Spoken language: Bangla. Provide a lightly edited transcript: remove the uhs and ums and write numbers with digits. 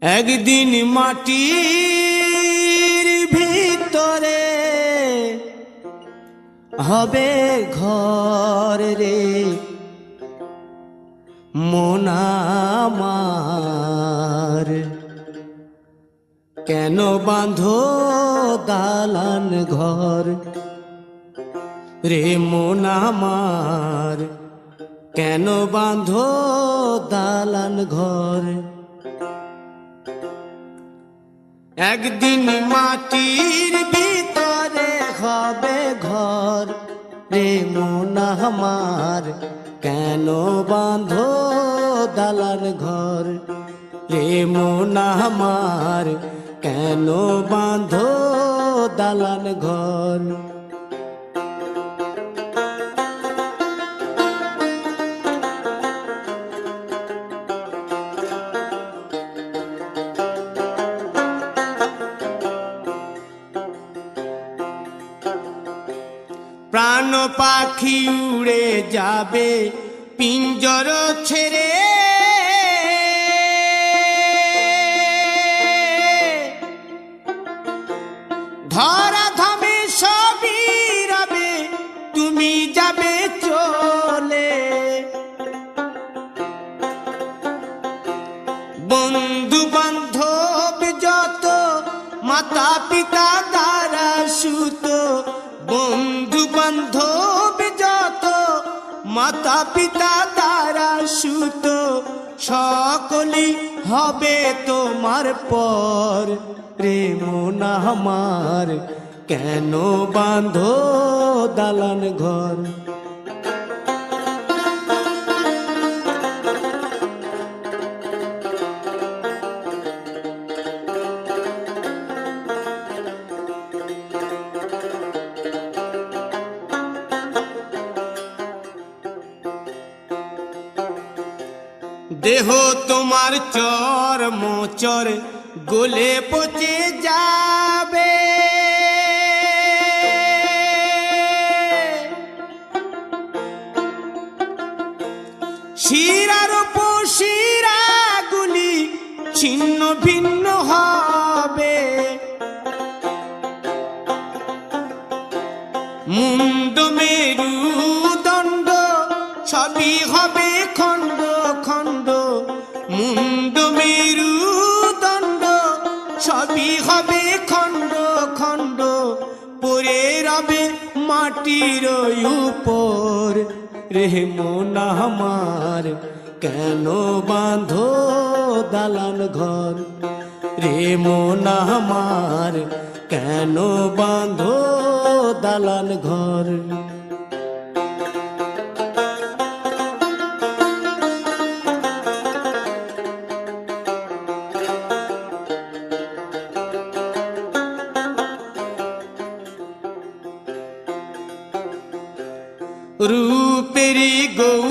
একদিন মাটির ভিতরে হবে ঘর রে মন আমার, কেন বাঁধো দালান ঘর রে মন আমার, কেন বাঁধো দালান ঘর। একদিন মাটির ভিতরে হবে ঘর রে মন আমার, কেন বাঁধো দালান ঘর রে মন আমার, কেন বাঁধো দালান ঘর। প্রাণ পাখি উড়ে যাবে পিঞ্জর ছেড়ে, ধরা ধামে সবই রবে তুমি যাবে চলে। বন্ধু বান্ধব যত মাতা পিতা দ্বারা সুত, বন্ধু বান্ধব যত মাতা পিতা দ্বারা সুত, সকলই হবে তোমার পর রে মন আমার, কেন বাঁধো দালান ঘর। দেহ তোমার চর মোচর গলে পচে যাবে, শিরার উপশিরা গুলি ছিন্ন ভিন্ন হবে, মুন্ড মেরুদণ্ড সবই হবে খণ্ড খণ্ড, মুন্ড মেরুদণ্ড সবই হবে খণ্ড খণ্ড, পড়ে রবে মাটির উপর রে মন আমার, কেন বাঁধো দালান ঘর রে মন আমার, কেন বাঁধো দালান ঘর। রূপেরি গৌ